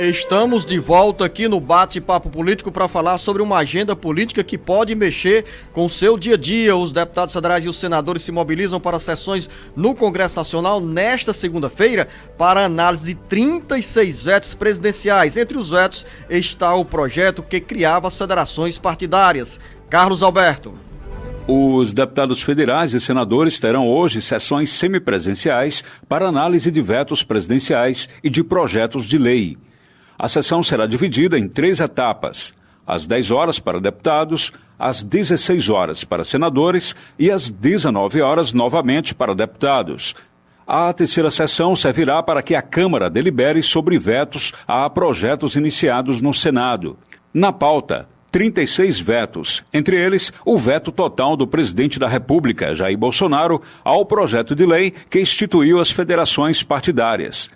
Estamos de volta aqui no Bate-Papo Político para falar sobre uma agenda política que pode mexer com o seu dia a dia. Os deputados federais e os senadores se mobilizam para sessões no Congresso Nacional nesta segunda-feira para análise de 36 vetos presidenciais. Entre os vetos está o projeto que criava as federações partidárias. Carlos Alberto. Os deputados federais e senadores terão hoje sessões semipresenciais para análise de vetos presidenciais e de projetos de lei. A sessão será dividida em 3 etapas: às 10 horas para deputados, às 16 horas para senadores e às 19 horas novamente para deputados. A terceira sessão servirá para que a Câmara delibere sobre vetos a projetos iniciados no Senado. Na pauta, 36 vetos, entre eles o veto total do presidente da República, Jair Bolsonaro, ao projeto de lei que instituiu as federações partidárias.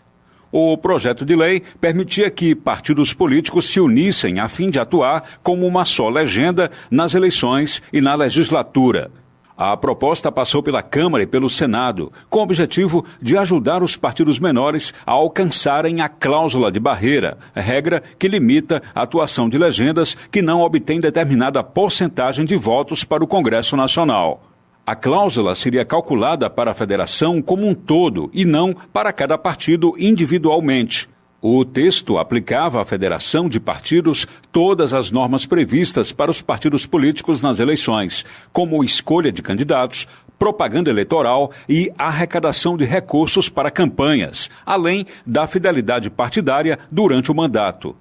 O projeto de lei permitia que partidos políticos se unissem a fim de atuar como uma só legenda nas eleições e na legislatura. A proposta passou pela Câmara e pelo Senado, com o objetivo de ajudar os partidos menores a alcançarem a cláusula de barreira, regra que limita a atuação de legendas que não obtêm determinada porcentagem de votos para o Congresso Nacional. A cláusula seria calculada para a federação como um todo e não para cada partido individualmente. O texto aplicava à federação de partidos todas as normas previstas para os partidos políticos nas eleições, como escolha de candidatos, propaganda eleitoral e arrecadação de recursos para campanhas, além da fidelidade partidária durante o mandato.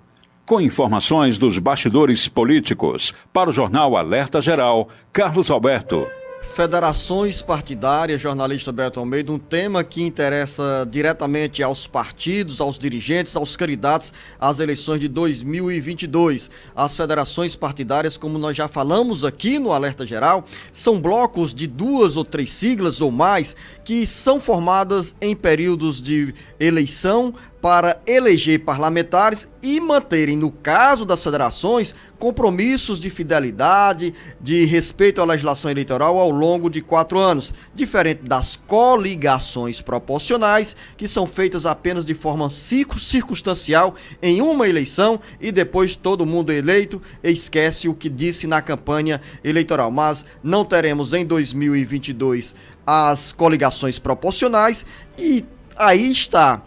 Com informações dos bastidores políticos, para o jornal Alerta Geral, Carlos Alberto. Federações partidárias, jornalista Beto Almeida, um tema que interessa diretamente aos partidos, aos dirigentes, aos candidatos às eleições de 2022. As federações partidárias, como nós já falamos aqui no Alerta Geral, são blocos de 2 ou 3 siglas ou mais que são formadas em períodos de eleição para eleger parlamentares e manterem, no caso das federações, compromissos de fidelidade, de respeito à legislação eleitoral ao longo de 4 anos, diferente das coligações proporcionais, que são feitas apenas de forma circunstancial em uma eleição e depois todo mundo eleito esquece o que disse na campanha eleitoral. Mas não teremos em 2022 as coligações proporcionais e aí está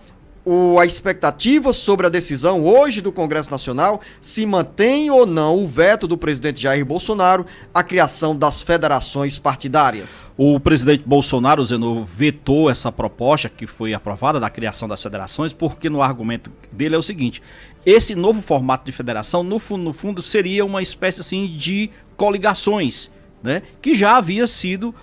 a expectativa sobre a decisão hoje do Congresso Nacional, se mantém ou não o veto do presidente Jair Bolsonaro à criação das federações partidárias. O presidente Bolsonaro, Zenon, vetou essa proposta que foi aprovada da criação das federações, porque no argumento dele é o seguinte: esse novo formato de federação, no fundo, seria uma espécie assim de coligações, né, que já havia sido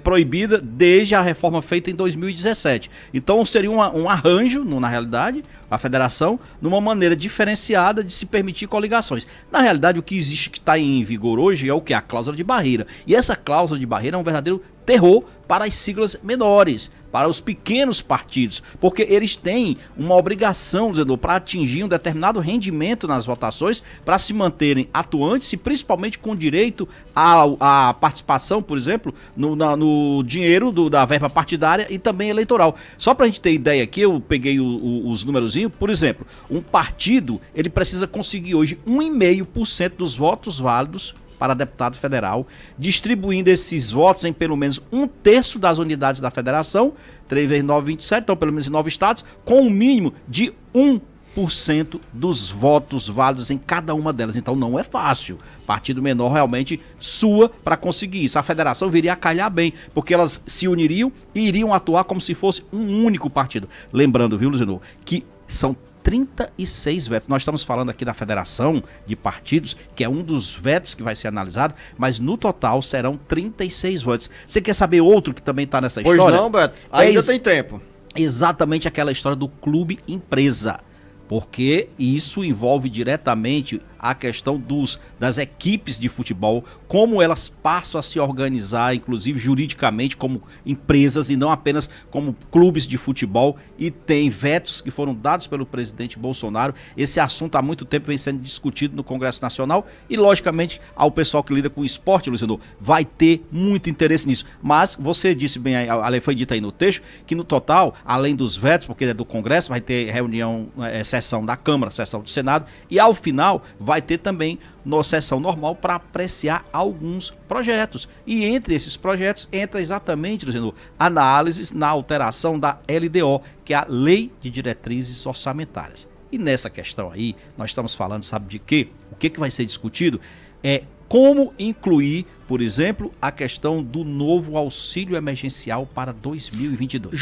proibida desde a reforma feita em 2017. Então seria um arranjo, na realidade, a federação, numa maneira diferenciada de se permitir coligações. Na realidade, o que existe, que está em vigor hoje, é o que? A cláusula de barreira. E essa cláusula de barreira é um verdadeiro terror para as siglas menores, para os pequenos partidos, porque eles têm uma obrigação, para atingir um determinado rendimento nas votações, para se manterem atuantes e principalmente com direito à participação, por exemplo, no dinheiro da verba partidária e também eleitoral. Só para a gente ter ideia aqui, eu peguei os númerozinhos. Por exemplo, um partido ele precisa conseguir hoje 1,5% dos votos válidos para deputado federal, distribuindo esses votos em pelo menos 1/3 das unidades da federação, 3 vezes 9, 27, então pelo menos em 9 estados, com um mínimo de 1% dos votos válidos em cada uma delas. Então não é fácil. Partido menor realmente sua para conseguir isso. A federação viria a calhar bem, porque elas se uniriam e iriam atuar como se fosse um único partido. Lembrando, viu, Luciano, que são 36 vetos. Nós estamos falando aqui da Federação de Partidos, que é um dos vetos que vai ser analisado, mas no total serão 36 votos. Você quer saber outro que também está nessa história? Pois não, Beto. Ainda tem tempo. Exatamente aquela história do clube empresa. Porque isso envolve diretamente a questão das equipes de futebol, como elas passam a se organizar, inclusive juridicamente, como empresas e não apenas como clubes de futebol, e tem vetos que foram dados pelo presidente Bolsonaro. Esse assunto há muito tempo vem sendo discutido no Congresso Nacional e, logicamente, ao pessoal que lida com o esporte, Luciano, vai ter muito interesse nisso. Mas você disse bem, foi dito aí no texto, que no total, além dos vetos, porque é do Congresso, vai ter reunião, sessão da Câmara, sessão do Senado, e ao final vai ter também sessão normal para apreciar alguns projetos. E entre esses projetos entra exatamente, Luciano, análises na alteração da LDO, que é a Lei de Diretrizes Orçamentárias. E nessa questão aí, nós estamos falando, sabe de quê? O que vai ser discutido é como incluir, por exemplo, a questão do novo auxílio emergencial para 2022.